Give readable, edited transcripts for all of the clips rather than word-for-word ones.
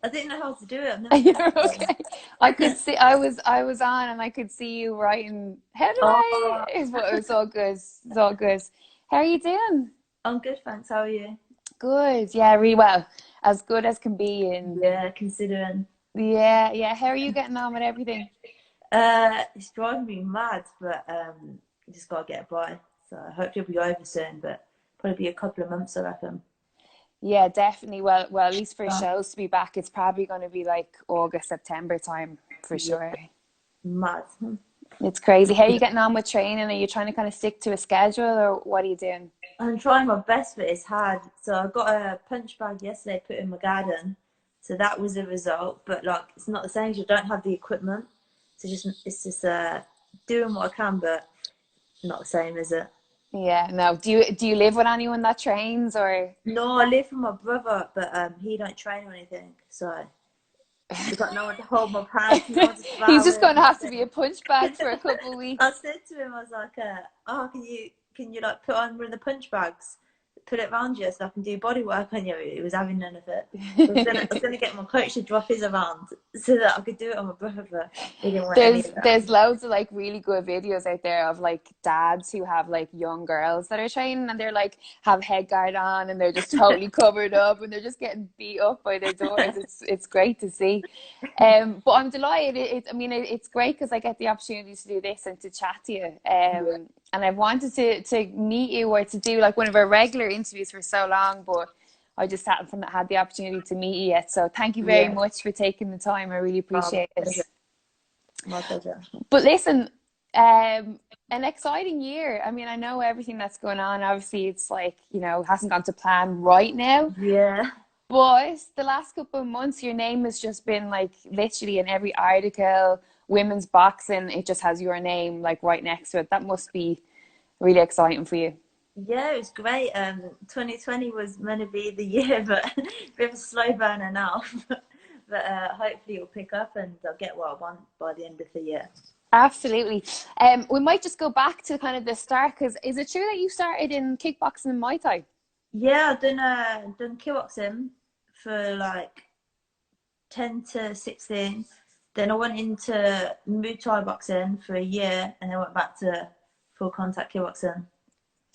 I didn't know how to do it. I've never done You're it. okay. I could see. I was on, and I could see you writing Oh, headline. But it was all good. It's all good. How are you doing? I'm good, thanks. How are you? Good. Yeah, really well. As good as can be. And Yeah, considering. yeah, yeah. How are you getting on with everything? It's driving me mad, but you just gotta get by. So hopefully it'll be over soon, but probably be a couple of months, I reckon. Yeah, definitely. Well, at least for Uh, shows to be back, it's probably going to be like August, September time for yeah, sure. mad. It's crazy. How are you getting on with training? Are you trying to kind of stick to a schedule, or what are you doing? I'm trying my best, but it's hard. So I got a punch bag yesterday, put in my garden. So that was a result, but like it's not the same. 'Cause you don't have the equipment, so it's just doing what I can, but not the same, is it? Yeah, no. Do you live with anyone that trains, or No, I live with my brother, but he don't train or anything, so we got no one to hold my pants, no one to he's spar just with, going to have to be nothing. a punch bag for a couple of weeks? I said to him, I was like, "Oh, can you like put on one of the punch bags, put it around you so I can do body work on you?" He was having none of it. I was gonna get my coach to drop his around so that I could do it on my brother, but he didn't want any There's of that. there's loads of like really good videos out there of like dads who have like young girls that are training, and they're like have head guard on, and they're just totally covered up, and they're just getting beat up by their daughters. It's great to see. But I'm delighted. I mean, it's great because I get the opportunity to do this and to chat to you. Yeah, And I've wanted to meet you or to do like one of our regular interviews for so long, but I just haven't had the opportunity to meet you yet. So thank you very yeah, much for taking the time. I really my appreciate it. pleasure. My pleasure. But listen, an exciting year. I mean, I know everything that's going on. Obviously, it's like, hasn't gone to plan right now. Yeah. But the last couple of months, your name has just been like literally in every article, women's boxing, it just has your name like right next to it. That must be really exciting for you. Yeah, it was great. 2020 was meant to be the year, but a bit of a slow burner now. But hopefully it'll pick up and I'll get what I want by the end of the year. Absolutely. We might just go back to kind of the start, because is it true that you started in kickboxing and Muay Thai? Yeah, I've done kickboxing for like 10 to 16. Then I went into Muay Thai boxing for a year and then went back to full contact kickboxing.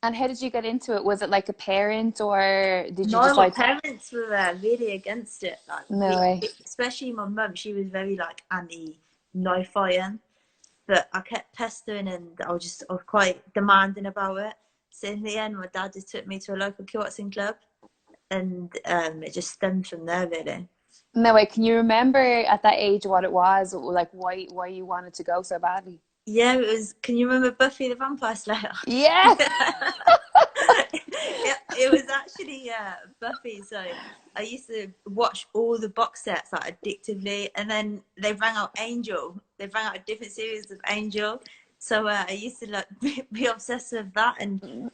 And how did you get into it? Was it like a parent, or did you No, just my like, parents were really against it. Like, no way? especially my mum, she was very like anti no fighting. But I kept pestering and I was quite demanding about it. So in the end, my dad just took me to a local kickboxing club, and it just stemmed from there, really. No way. Can you remember at that age what it was, or like why you wanted to go so badly? Yeah, it was. Can you remember Buffy the Vampire Slayer? Yes. It was actually Buffy. So I used to watch all the box sets like addictively, and then they rang out Angel. They rang out a different series of Angel. So I used to like be obsessed with that and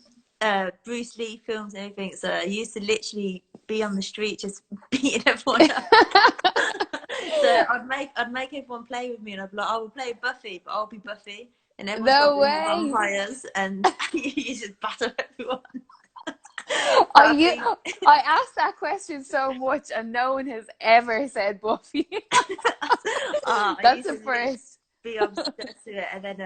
Bruce Lee films and everything. So I used to literally be on the street just beating everyone up. So I'd make everyone play with me, and I'd be like, I will play Buffy, but I'll be Buffy, and everyone's got to No be the way. vampires, and you just batter everyone. So I I you think I asked that question so much, and no one has ever said Buffy. I That's used a to literally first. be obsessed with it, and then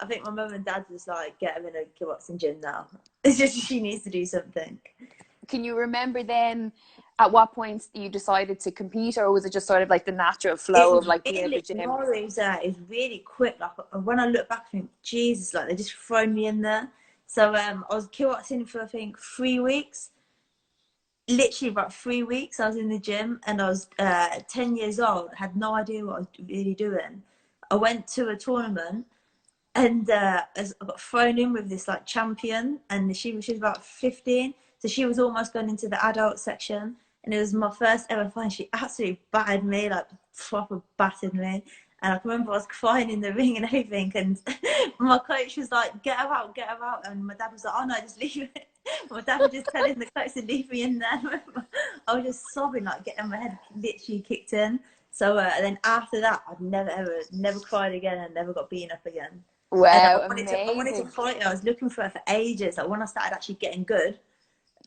I think my mum and dad was like, get him in a kickboxing gym now. It's just she needs to do something. Can you remember then at what point you decided to compete, or was it just sort of like the natural It flow was of like being at the really gym? no, it was really quick. Like when I look back, I think Jesus, like they just thrown me in there. So I was kickboxing for I think 3 weeks. Literally about 3 weeks, I was in the gym, and I was 10 years old. Had no idea what I was really doing. I went to a tournament, and I got thrown in with this like champion, and she was about 15, so she was almost going into the adult section, and it was my first ever fight. She absolutely battered me, like proper battered me, and I can remember I was crying in the ring and everything, and my coach was like, get her out," and my dad was like, "Oh no, just leave it." My dad was just telling the coach to leave me in there. I was just sobbing, like getting my head literally kicked in. So then after that, I've never cried again and never got beaten up again. And I Wow, wanted to amazing. fight her. I was looking for her for ages. Like when I started actually getting good,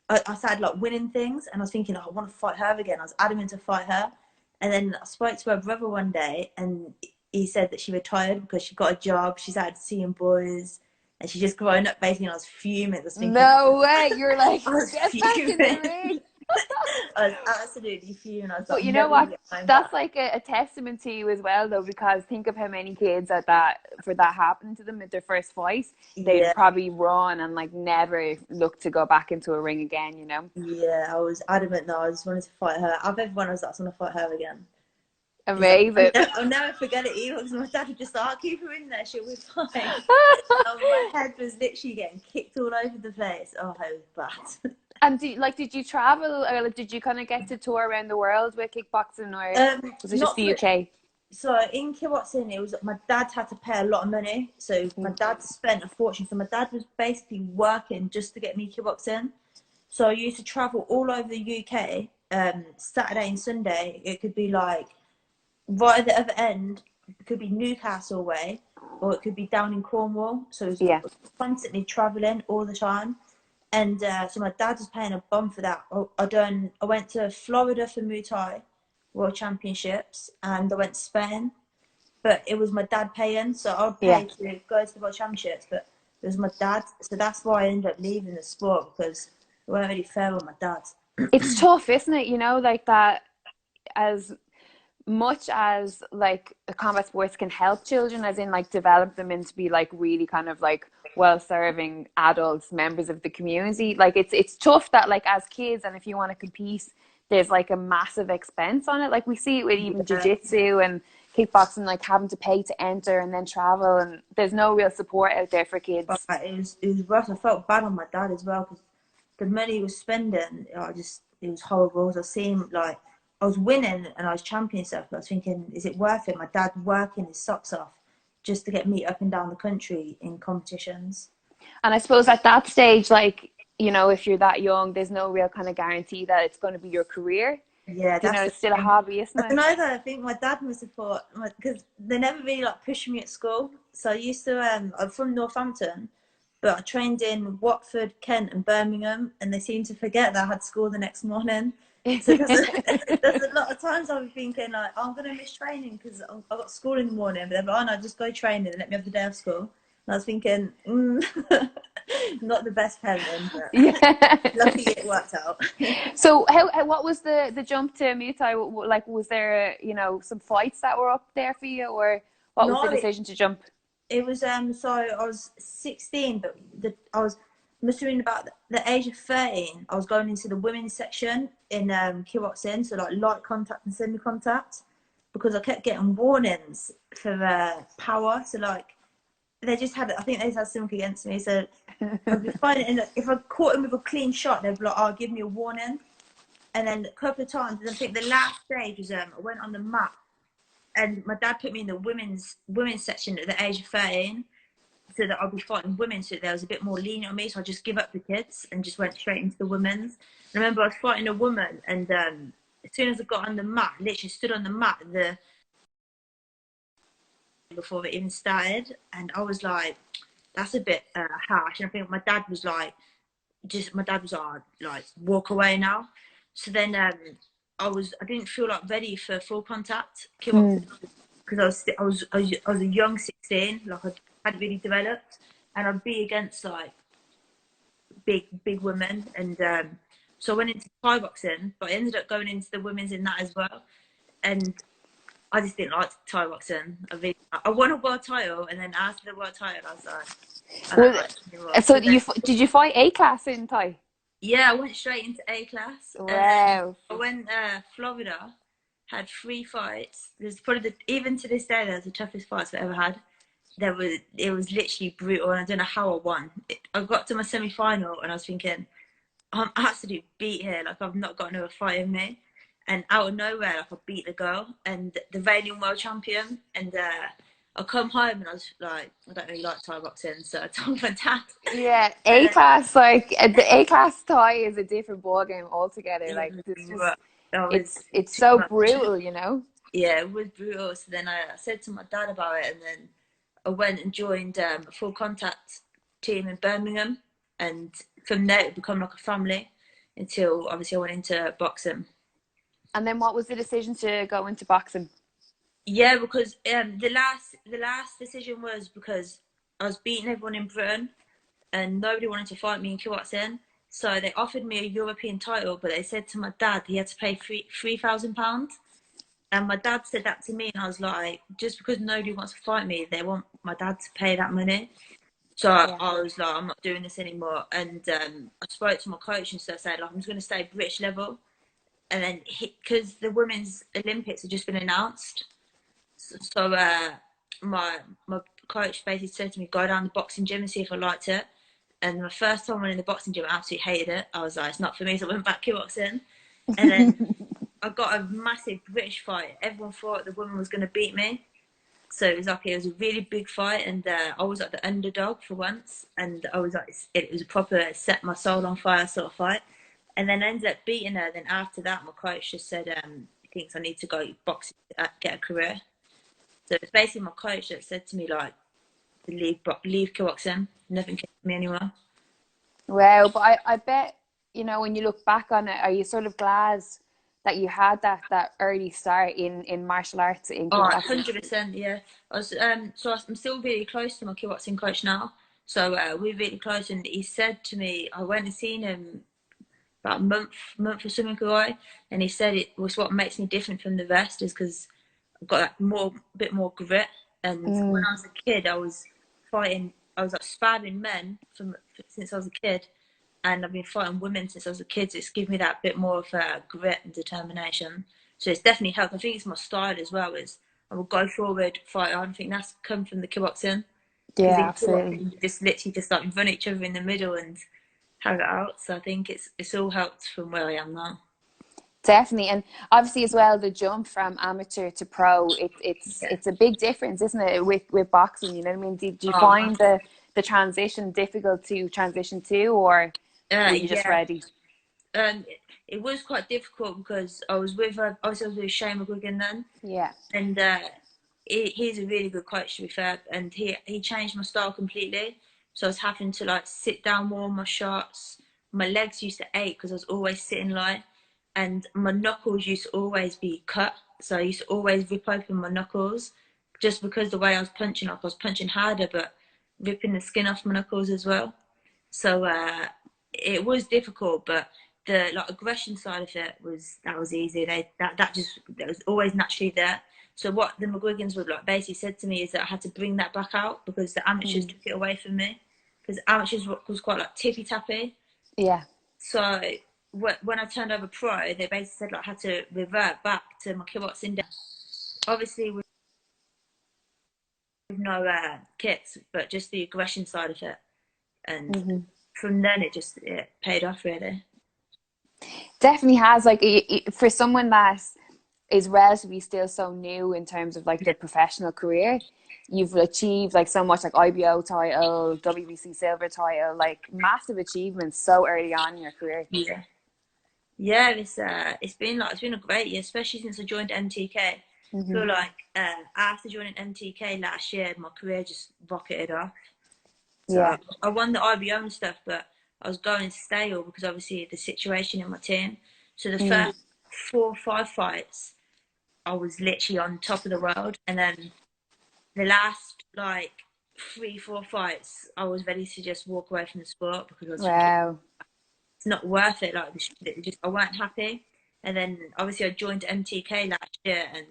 I started like winning things, and I was thinking, oh, I want to fight her again. I was adamant to fight her, and then I spoke to her brother one day, and he said that she retired because she got a job. She started seeing boys, and she just grown up basically. And I was fuming. I was thinking, No way! You're like, I was get back in the fuming. ring. I was absolutely fuming. I was like, But I'm you know never what? gonna get mine That's back. like a testament to you as well, though, because think of how many kids for that happened to them at their first fight, they'd Yeah, probably run and like never look to go back into a ring again, you know? yeah. I was adamant. No, I just wanted to fight her. I've everyone I was like, I want to fight her again. It's like, Amazing. I'll never forget it either because my dad would just like, keep her in there, she'll be fine. Oh, my head was literally getting kicked all over the place. Oh, it was bad. And did you travel, or like, did you kind of get to tour around the world with kickboxing, or was it just Not the for UK? so in kickboxing, it was my dad had to pay a lot of money, so my dad spent a fortune. So my dad was basically working just to get me kickboxing. So I used to travel all over the UK. Saturday and Sunday, it could be like right at the other end. It could be Newcastle way, or it could be down in Cornwall. So it Yeah. was constantly traveling all the time. And so my dad was paying a bum for that. I went to Florida for Muay Thai World Championships, and I went to Spain. But it was my dad paying, so I'd Yeah. pay to go to the World Championships. But it was my dad, so that's why I ended up leaving the sport because it wasn't really fair with my dad. It's tough, isn't it? You know, like that, as much as like combat sports can help children, as in like develop them into be like really kind of like well-serving adults, members of the community, like it's tough that like as kids, and if you want to compete, there's like a massive expense on it. Like we see it with even Yeah, jiu-jitsu and kickboxing, like having to pay to enter and then travel, and there's no real support out there for but kids. it was rough. I felt bad on my dad as well because the money he was spending, it was horrible. I was seeing like I was winning and I was championing stuff, but I was thinking, is it worth it? My dad working his socks off just to get me up and down the country in competitions. And I suppose at that stage, like, you know, if you're that young, there's no real kind of guarantee that it's going to be your career. Yeah, You know, that's the it's still a thing. hobby, isn't I don't it? know though. I think my dad must have thought because they never really like pushed me at school. So I used to. I'm from Northampton, but I trained in Watford, Kent, and Birmingham, and they seem to forget that I had school the next morning. So there's a lot of times I'll be thinking like, oh, I'm gonna miss training because I got school in the morning. But they're like, oh no, just go training and let me have the day of school. And I was thinking, not the best parenting, but Yeah. luckily it worked out. So what was the jump to Muay Thai? Like, was there, you know, some fights that were up there for you, or what was the No, decision to jump? it was so I was 16, but I was must have been about the age of 13. I was going into the women's section in kickboxing, so like light contact and semi contact, because I kept getting warnings for power. So like they just had, I think they just had something against me. So I'd be fighting, and if I caught him with a clean shot, they'd be like, "Oh, give me a warning." And then a couple of times, and I think the last stage was I went on the mat, and my dad put me in the women's section at the age of 13, so that I'll be fighting women, so there was a bit more lenient on me. So I just give up the kids and just went straight into the women's. I remember I was fighting a woman, and as soon as I got on the mat, literally stood on the mat before it even started, and I was like, "That's a bit harsh." And I think my dad was like, like, walk away now. So then I didn't feel like ready for full contact kickboxing because I was a young 16, like I hadn't really developed, and I'd be against like big women, and so I went into Thai boxing, but I ended up going into the women's in that as well, and I just didn't like Thai boxing. I won a world title, and then after the world title, I was like, I don't Well, like it anymore. so So then, did you fight A class in Thai? yeah, I went straight into A class, and then Wow. I went Florida, had 3 fights. There's probably even to this day, there's the toughest fights I've ever had. It was literally brutal, and I don't know how I won. I got to my semi-final, and I was thinking, I'm absolutely beat here. Like I've not got another fight in me, and out of nowhere, like I beat the girl and the reigning world champion, and I come home and I was like, I don't really like Thai boxing, so I told my dad. Yeah, And A class, like the A class Thai is a different ball game altogether. it Like was it's just rough. That was it's too so much. brutal, you know. Yeah, it was brutal. So then I said to my dad about it, and then I went and joined a full contact team in Birmingham, and from there it became like a family. until obviously I went into boxing. And then what was the decision to go into boxing? Yeah, because the last decision was because I was beating everyone in Britain and nobody wanted to fight me in kickboxing. So they offered me a European title, but they said to my dad he had to pay £3,000. And my dad said that to me, and I was like, just because nobody wants to fight me, they want my dad to pay that money. So Yeah. I was like, I'm not doing this anymore. And I spoke to my coach and so I said, like, I'm just going to stay British level. And then, because the Women's Olympics had just been announced, so my coach basically said to me, go down the boxing gym and see if I liked it. And my first time I went in the boxing gym, I absolutely hated it. I was like, it's not for me. So I went back kickboxing. And then I got a massive British fight. Everyone thought the woman was going to beat me. So it was like, it was a really big fight. And I was like the underdog for once. And I was like, it was a proper set my soul on fire sort of fight. And then I ended up beating her. Then after that, my coach just said, he thinks I need to go boxing, get a career. So it's basically my coach that said to me, like, to leave kickboxing. Nothing came to me anymore. Wow, but I bet, you know, when you look back on it, are you sort of glad that you had that early start in martial arts in Oh, kickboxing? 100%, yeah. So I'm still really close to my kickboxing coach now. So we're really close, and he said to me, I went and seen him about a month or something ago, and he said it was what makes me different from the rest is because I've got that bit more grit. And when I was a kid, I was like sparring men since I was a kid, and I've been fighting women since I was a kid. So it's given me that bit more of grit and determination. So it's definitely helped. I think it's my style as well. Is I will go forward, fight on. I think that's come from the kickboxing because Yeah, in absolutely. kickboxing you just literally just like run each other in the middle and have it out. So I think it's all helped from where I am now. Definitely. And obviously as well, the jump from amateur to pro, Yeah. it's a big difference, isn't it, with boxing, you know what I mean? Did you Oh, find the transition difficult to transition to, or were you just yeah. ready? It was quite difficult because I was with Shane McGuigan then, Yeah. and he's a really good coach to be fair, and he changed my style completely. So I was having to like sit down more on my shots. My legs used to ache because I was always sitting light, and my knuckles used to always be cut. So I used to always rip open my knuckles, just because the way I was punching, like I was punching harder, but ripping the skin off my knuckles as well. So it was difficult, but the like aggression side of it was easy. That was always naturally there. So what the McGuigans would like basically said to me is that I had to bring that back out because the amateurs took it away from me. Because amateurs was quite like tippy tappy. Yeah. So when I turned over pro, they basically said like I had to revert back to my kickboxing days. Obviously with no kicks, but just the aggression side of it. And from then it paid off really. Definitely has, like, for someone that is relatively still so new in terms of like their professional career, you've achieved like so much, like IBO title, WBC silver title, like massive achievements so early on in your career. Yeah. Yeah, it's been a great year, especially since I joined MTK. I feel like after joining MTK last year, my career just rocketed off. Yeah. So I won the IBO and stuff, but I was going stale because obviously the situation in my team. So the first 4 or 5 fights, I was literally on top of the world, and then the last like 3, 4 fights, I was ready to just walk away from the sport because I was thinking Wow. it's not worth it. Like just I weren't happy. And then obviously I joined MTK last year, and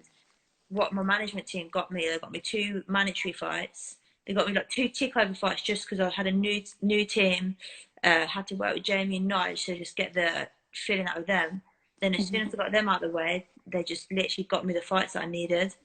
what my management team got me, they got me 2 mandatory fights. They got me like 2 takeover fights just because I had a new team. Had to work with Jamie and Nige to just get the feeling out of them. Then as soon as I got them out of the way, they just literally got me the fights that I needed.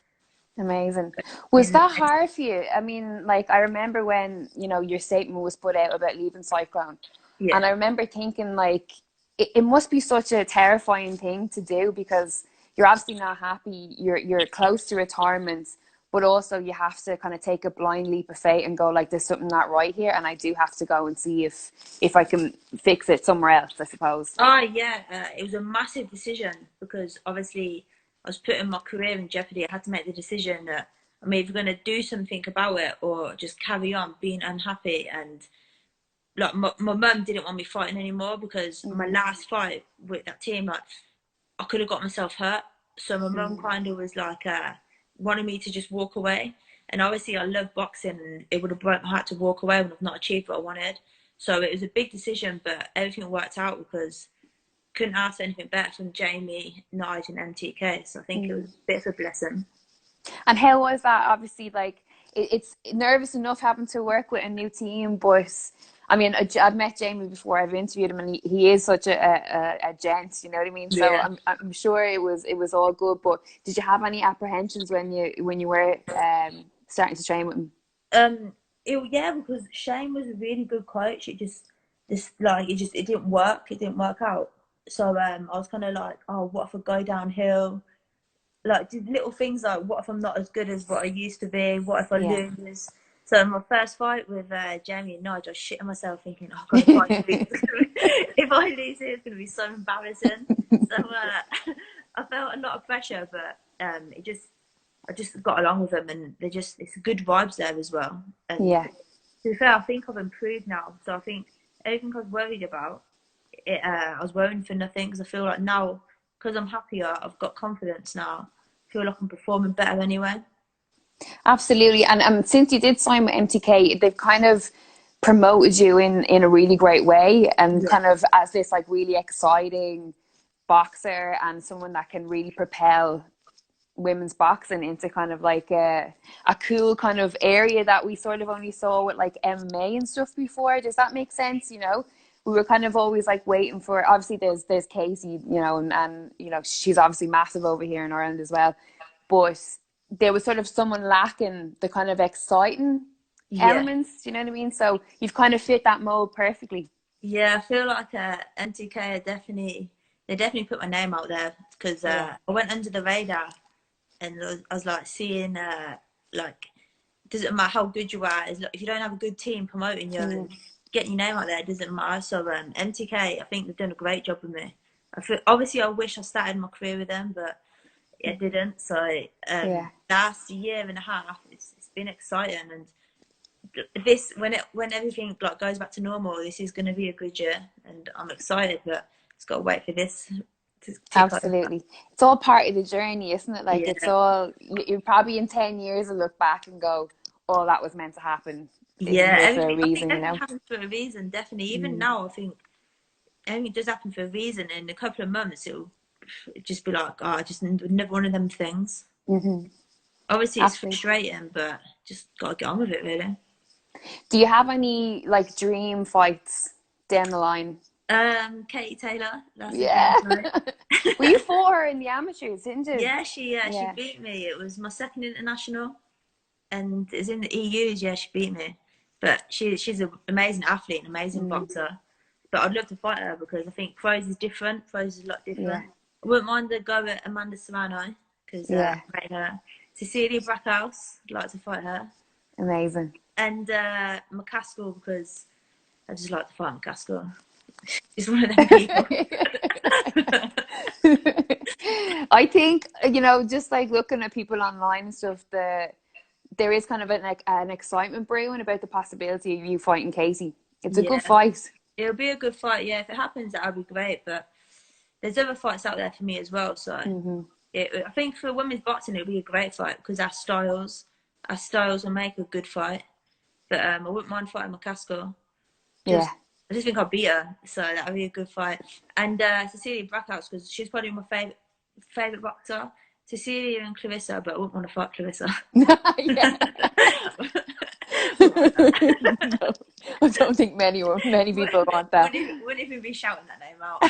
Amazing. Was that hard for you? I mean, like, I remember when, you know, your statement was put out about leaving Cyclone. And Yeah. I remember thinking, like, it must be such a terrifying thing to do because you're obviously not happy. You're close to retirement, but also you have to kind of take a blind leap of faith and go, like, there's something not right here, and I do have to go and see if I can fix it somewhere else, I suppose. Oh yeah, it was a massive decision because obviously I was putting my career in jeopardy. I had to make the decision that I'm either going to do something about it or just carry on being unhappy. And like my mum didn't want me fighting anymore because my Mm. last fight with that team, like I could have got myself hurt. So my mum Mm. kind of was like, wanted me to just walk away. And obviously I love boxing, and it would have broke my heart to walk away when I've not achieved what I wanted. So it was a big decision, but everything worked out because couldn't ask for anything better from Jamie, Nige, and MTK. So I think it was Mm. a bit of a blessing. And how was that? Obviously, like it's nervous enough having to work with a new team, but I mean, I've met Jamie before. I've interviewed him, and he is such a gent. You know what I mean? So Yeah. I'm sure it was all good. But did you have any apprehensions when you were starting to train with him? Um, yeah, because Shane was a really good coach. It didn't work. It didn't work out. So I was kind of like, oh, what if I go downhill? Like did little things like, what if I'm not as good as what I used to be? What if I Yeah. lose? So in my first fight with Jamie and Nigel, I was shitting myself thinking, oh god, if I lose, if I lose it, it's gonna be so embarrassing. So I felt a lot of pressure, but I just got along with them, and it's good vibes there as well. And Yeah. to be fair, I think I've improved now. So I think everything I was worried about, I was worrying for nothing, because I feel like now, because I'm happier, I've got confidence now. I feel like I'm performing better anyway. Absolutely. And since you did sign with MTK, they've kind of promoted you in a really great way, and Yeah, kind of as this like really exciting boxer and someone that can really propel women's boxing into kind of like a cool kind of area that we sort of only saw with like MMA and stuff before. Does that make sense? We were kind of always like waiting for, obviously there's Casey, and she's obviously massive over here in Ireland as well. But there was sort of someone lacking the kind of exciting yeah, elements, you know what I mean? So you've kind of fit that mold perfectly. yeah. I feel like NTK they definitely put my name out there, because Yeah. I went under the radar, and I was like seeing like, doesn't matter how good you are, if you don't have a good team promoting you Mm. and getting your name out there, it doesn't matter. So MTK, I think they've done a great job with me. Obviously I wish I started my career with them, but I didn't. So Yeah. last year and a half, it's been exciting, and this when everything like goes back to normal, this is going to be a good year, and I'm excited, but it's got to wait for this to tick over. Absolutely. It's all part of the journey, isn't it? Like it's Yeah, all, you're probably in 10 years and look back and go, oh, that was meant to happen. It was yeah. here for a Everything, I think reason, you everything know? happens for a reason. Definitely, even Mm. now, I think everything does happen for a reason. In a couple of months, it'll just be like, oh, I just never one of them things. Hmm. Obviously, it's Absolutely. frustrating, but just gotta get on with it, really. Do you have any like dream fights down the line? Katie Taylor, that's a dream Yeah. fight. Well, you fought her in the amateurs, didn't you? Yeah, she Yeah. beat me. It was my second international, and it's in the EU's. Yeah, she beat me, but she's an amazing athlete, an amazing Mm. boxer. But I'd love to fight her, because I think throws is different. Throws is a lot Yeah. different. I wouldn't mind to go at Amanda Serrano, because I Yeah. rate her. Cecilia Brackhouse, I'd like to fight her, Amazing. and McCaskill, because I just like to fight McCaskill. She's one of them people. I think, just like looking at people online and stuff, there is kind of an excitement brewing about the possibility of you fighting Casey. It's a good Yeah, fight. it'll be a good fight. Yeah, if it happens, that'll be great. But there's other fights out there for me as well. So Hmm. I think for women's boxing, it'll be a great fight, because our styles will make a good fight. But I wouldn't mind fighting McCaskill. Yeah. I just think I'll beat her, so that'll be a good fight. And Cecilia Brackhouse, because she's probably my favorite boxer. Cecilia and Clarissa, but I wouldn't want to fight Clarissa. Yeah. No, I don't think many people want that. Wouldn't even be shouting that name out.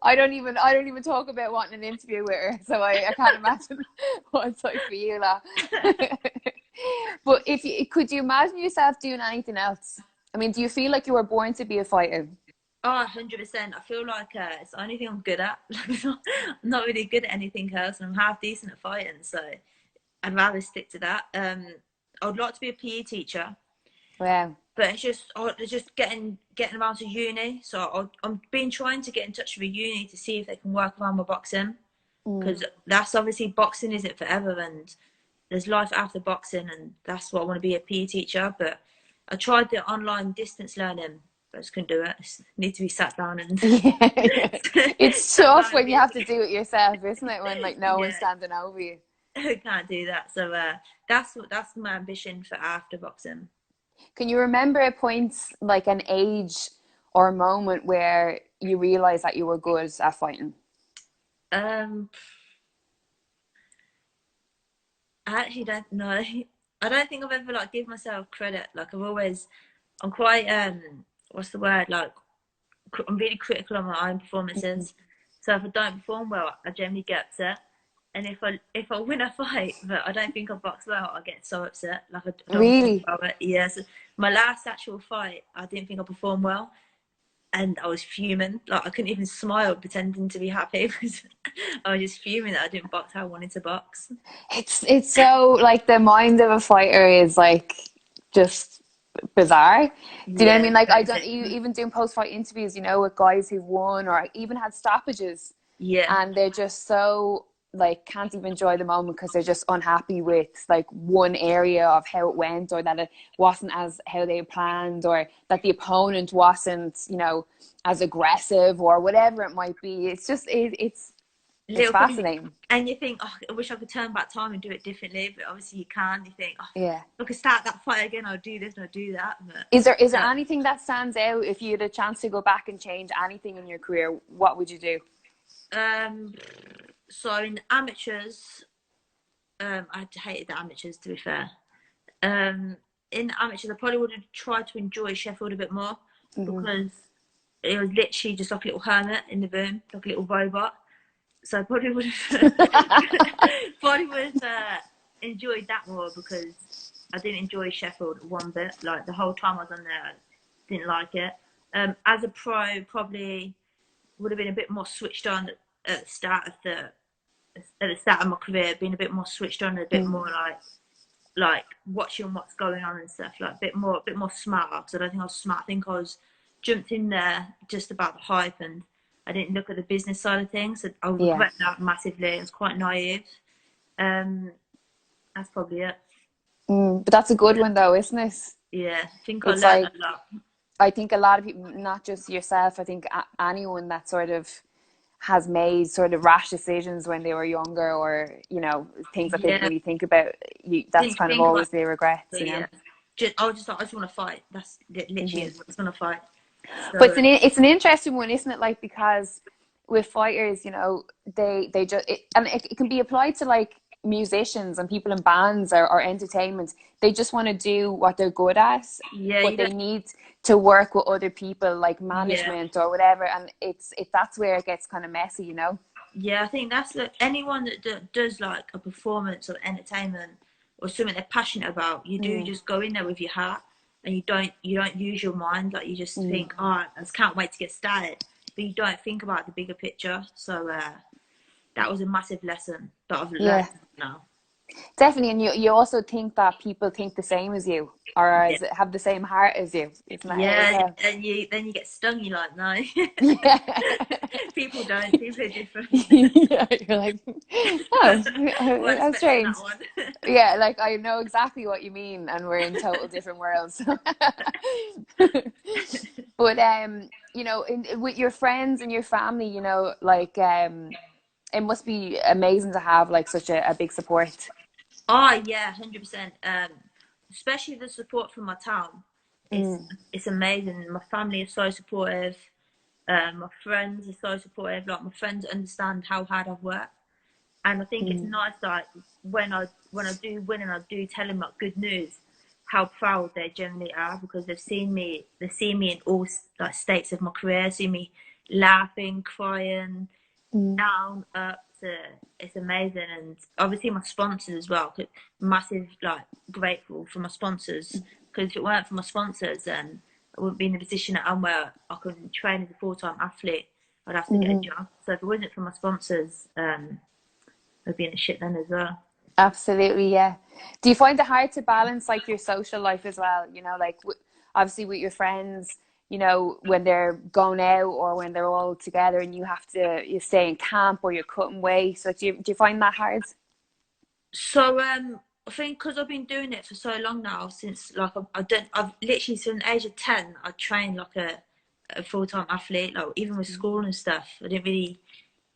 I don't even talk about wanting an interview with her, so I can't imagine what it's like for you, lah. But could you imagine yourself doing anything else? I mean, do you feel like you were born to be a fighter? Oh, 100%. I feel like it's the only thing I'm good at. I'm not really good at anything else, and I'm half decent at fighting, so I'd rather stick to that. I'd like to be a PE teacher, Wow. but it's just getting around to uni. So I'm been trying to get in touch with a uni to see if they can work around my boxing, Mm. because that's obviously, boxing isn't forever, and there's life after boxing, and that's what I want to be, a PE teacher. But I tried the online distance learning, but I just couldn't do it. I just need to be sat down and Yeah. It's sat tough down and when you be have to do it yourself, isn't it? When like no one's yeah. standing over you. I can't do that. So that's my ambition for after boxing. Can you remember a point, like an age or a moment where you realized that you were good at fighting? Um, I actually don't know. I don't think I've ever like give myself credit. Like I'm quite what's the word? Like I'm really critical on my own performances. So if I don't perform well, I generally get upset. And if I win a fight, but I don't think I box well, I get so upset. Like I don't want to talk Really? about it. Yeah. So my last actual fight, I didn't think I performed well, and I was fuming. Like I couldn't even smile, pretending to be happy because I was just fuming that I didn't box how I wanted to box. It's so like the mind of a fighter is like just bizarre. Do you know what I Yeah, mean? Like I don't crazy. you even doing post fight interviews, you know, with guys who've won or even had stoppages, Yeah, and they're just so like can't even enjoy the moment because they're just unhappy with like one area of how it went, or that it wasn't as how they planned, or that the opponent wasn't, you know, as aggressive or whatever it might be. It's just it's little thing, fascinating. and you think, oh, I wish I could turn back time and do it differently, but obviously you can't. You think, oh, Yeah. if I could start that fight again, I'll do this and I'll do that. But Is there uh, anything that stands out if you had a chance to go back and change anything in your career? What would you do? um, so in amateurs, I hated the amateurs to be fair. Um, in amateurs, I probably would have tried to enjoy Sheffield a bit more Hmm. because it was literally just like a little hermit in the room, like a little robot. So I probably would have probably would have enjoyed that more because I didn't enjoy Sheffield one bit. Like the whole time I was on there, I didn't like it. As a pro, probably would have been a bit more switched on at the start of my career, being a bit more switched on, a bit more like watching what's going on and stuff, like a bit more smart. Because I don't think I was smart. I think I was jumped in there just about the hype, and I didn't look at the business side of things. So I Yeah. regret that massively. I was quite naive. Um, that's probably it. But that's a good one though, isn't it? Yeah, I think I It's learned like a lot. I think a lot of people, not just yourself, I think anyone that sort of has made sort of rash decisions when they were younger, or you know, things that they didn't Yeah, really think about, that's didn't kind of think about always the regrets, it. you know. Yeah, I was just like, I just want to fight. That's literally Hmm. it. I just want to fight. But So it's an interesting one, isn't it? Like because with fighters, you know, they just and it can be applied to like musicians and people in bands or entertainment. They just want to do what they're good at, yeah, but you they don't. need to work with other people like Yeah, management or whatever, and that's where it gets kind of messy, you know. yeah. I think that's anyone that does like a performance or entertainment or something they're passionate about. You do Mm, just go in there with your heart, and you don't use your mind. Like you just mm. think, oh, I just can't wait to get started, but you don't think about the bigger picture. So that was a massive lesson that I've learned Yeah, now. definitely. And you also think that people think the same as you, or Yeah. have the same heart as you. Isn't that how as Yeah, well? and you then you get stung. You're like, no, Yeah. people don't. People are different. Yeah, you're like, oh, Weren't how expecting strange. that one. Yeah, like I know exactly what you mean, and we're in total different worlds. But you know, with your friends and your family, you know, like it must be amazing to have like such a big support. Oh yeah, 100%. Especially the support from my town. It's Mm, it's amazing. My family is so supportive. My friends are so supportive. Like my friends understand how hard I've worked, and I think it's mm, nice. Like when I do win and I do tell them like good news, how proud they generally are because they've seen me. They've seen me in all like states of my career. See me laughing, crying, mm. down, up to it's amazing. And obviously my sponsors as well. Massive like grateful for my sponsors because if it weren't for my sponsors, then I wouldn't be in the position that I'm where I can train as a full-time athlete. I'd have to get a Hmm. job. So if it wasn't for my sponsors, I'd be in a shit then as well. Absolutely, yeah. Do you find it hard to balance like your social life as well? You know, like obviously with your friends, you know, when they're going out or when they're all together and you stay in camp or you're cutting weight. So do you find that hard? So I think because I've been doing it for so long now, since like I've literally since the age of 10, I trained like a full-time athlete. Like even with school and stuff, I didn't really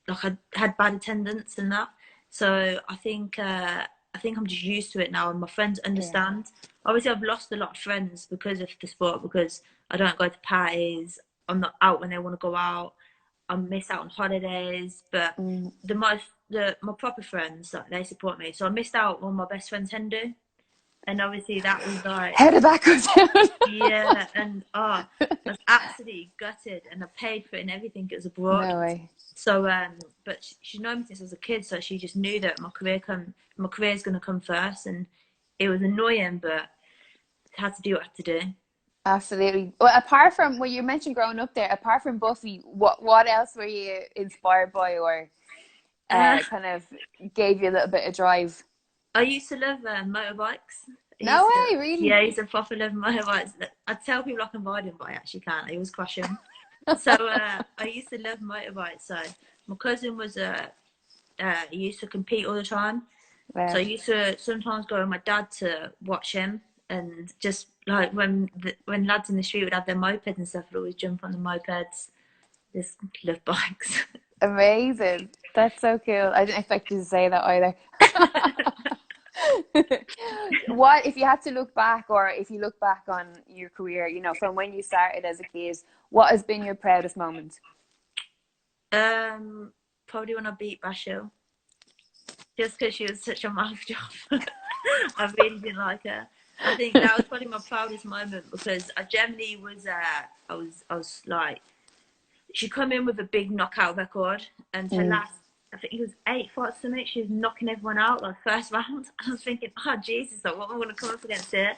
like I had bad attendance and that. So I think I'm just used to it now, and my friends Yeah. understand. Obviously, I've lost a lot of friends because of the sport, because I don't go to parties. I'm not out when they want to go out. I miss out on holidays, but my proper friends, like, they support me. So I missed out on my best friend's Hindu, and obviously that was like, How did that go down? yeah, and I was absolutely gutted, and I paid for it and everything. It was abroad. No way. So, but she's known me since I was a kid, so she just knew that my career's gonna come first, and it was annoying, but I had to do what I had to do. Absolutely. Well, apart from what you mentioned growing up there, apart from Buffy, what else were you inspired by, or Uh, kind of gave you a little bit of drive? I used to love motorbikes. No way, Yeah, really? I used to proper love motorbikes. I tell people I can ride them, but I actually can't. I always crash them. So I used to love motorbikes. So my cousin was he used to compete all the time. So Wow. I used to sometimes go with my dad to watch him, and just like when lads in the street would have their mopeds and stuff, I'd always jump on the mopeds. Just love bikes. Amazing. That's so cool. I didn't expect you to say that either. What if you had to look back, or if you look back on your career, from when you started as a kid, what has been your proudest moment? Probably when I beat Bashil, just because she was such a mouth job. I really didn't like her. I think that was probably my proudest moment, because I generally was I was like, she come in with a big knockout record, and her last, I think it was 8 fights or something, she was knocking everyone out like first round. I was thinking, oh Jesus, like, what am I going to come up against here?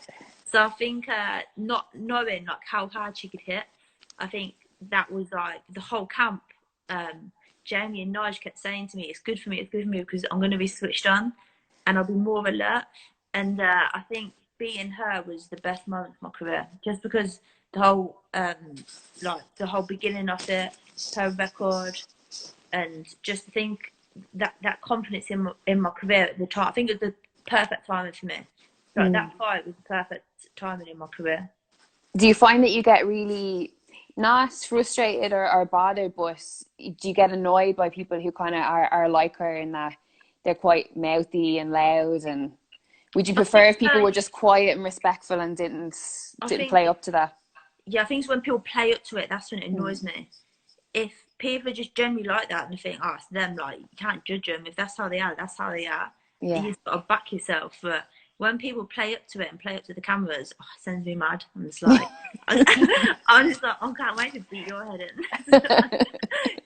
So I think not knowing like how hard she could hit, I think that was like the whole camp. Jamie and Nige kept saying to me, it's good for me, because I'm going to be switched on, and I'll be more alert. And I think beating her was the best moment of my career, just because the whole the whole beginning of it, her record, and just think that confidence in my career at the time. I think it was the perfect timing for me. Like that fight was the perfect timing in my career. Do you find that you get really not frustrated or bothered, but do you get annoyed by people who kind of are like her in that they're quite mouthy and loud? And would you I prefer think if people were just quiet and respectful and I didn't think play up to that? yeah, I think it's when people play up to it, that's when it annoys me. If people are just generally like that and think, oh, it's them, like, you can't judge them. If that's how they are, that's how they are. Yeah. You just got to back yourself. But when people play up to it and play up to the cameras, oh, it sends me mad. I'm just like, I'm just like, I can't wait to beat your head in.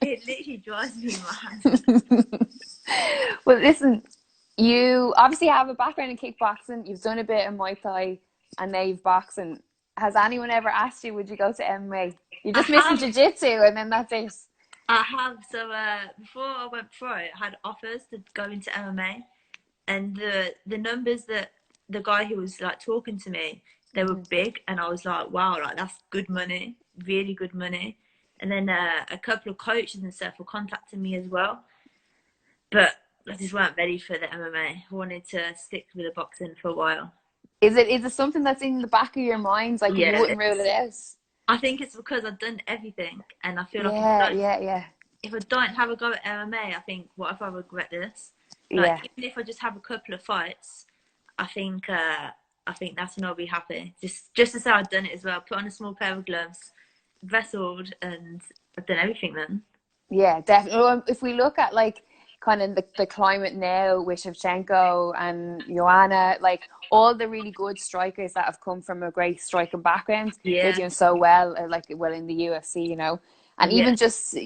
It literally drives me mad. Well, listen, you obviously have a background in kickboxing. You've done a bit of Muay Thai, and now you've boxing. Has anyone ever asked you, would you go to MMA? You're I just missing have, jiu-jitsu, and then that's it. I have. So before I went pro, I had offers to go into MMA, and the numbers that the guy who was like talking to me, they were big, and I was like, wow, like that's good money, really good money. And then a couple of coaches and stuff were contacting me as well, but I just weren't ready for the MMA. I wanted to stick with the boxing for a while. Is it something that's in the back of your mind? Like, you Yeah, wouldn't rule it out? I think it's because I've done everything, and I feel like Yeah, yeah, yeah. if I don't have a go at MMA, I think, what if I regret this? Like, Yeah. even if I just have a couple of fights, I think that's when I'll be happy. Just to say I've done it as well. Put on a small pair of gloves, wrestled, and I've done everything then. Yeah, definitely. Well, if we look at like kind of the climate now with Shevchenko and Joanna, like all the really good strikers that have come from a great striking background, they're Yeah, doing so well, in the UFC. And yeah, even just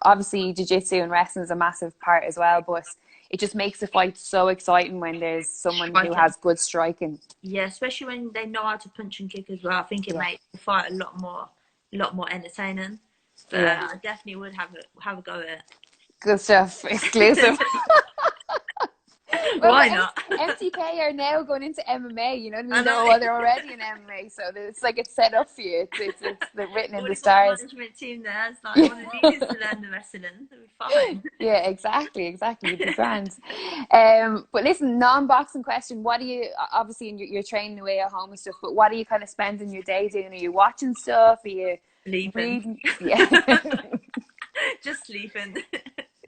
obviously jiu-jitsu and wrestling is a massive part as well, but it just makes the fight so exciting when there's someone who striking. has good striking. Yeah, especially when they know how to punch and kick as well. I think it Yeah, makes the fight a lot more entertaining. But yeah, I definitely would have a go at it. good stuff. Exclusive. Well, Why not? MTK are now going into MMA, you know what I I mean? know. They're already in MMA, so it's like it's set up for you. It's written in the Already got a stars. management team there. It's like, I want to do this to learn the wrestling. It'll be fine. Yeah, exactly. You'd be grand. But listen, non-boxing question. What do you, obviously you're training away at home and stuff, but what are you kind of spending your day doing? Are you watching stuff? Are you Sleeping. reading? Yeah. Just sleeping.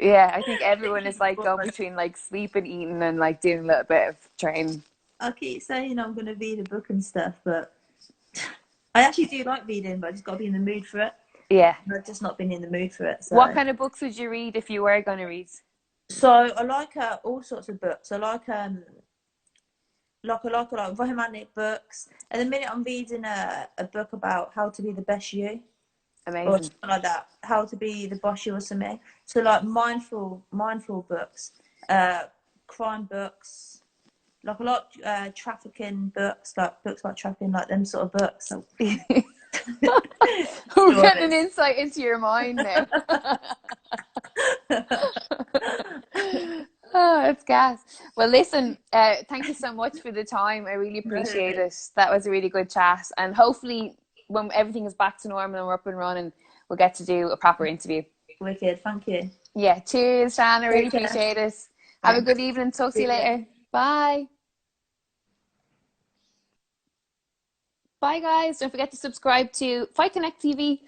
Yeah, I think everyone is Literally like going bored. between like sleeping, eating, and like doing a little bit of training. I keep saying I'm going to read a book and stuff, but I actually do like reading, but I just got to be in the mood for it. Yeah. I've just not been in the mood for it. What So, kind of books would you read if you were going to read? I like all sorts of books. I like romantic books. At the minute, I'm reading a book about how to be the best you, or Amazing. something like that. How to be the boss you or something. So like mindful books, crime books. Like a lot trafficking books, like books about trafficking, like them sort of books. So, We're getting an insight into your mind now. Oh, it's gas. Well, listen, thank you so much for the time. I really appreciate it. That was a really good chat. And hopefully, when everything is back to normal and we're up and running, we'll get to do a proper interview. Wicked, thank you. Yeah, cheers, Shan. I really Take care. appreciate it. Have a Thanks. good evening. Talk to you later. Bye. Bye, guys. Don't forget to subscribe to Fight Connect TV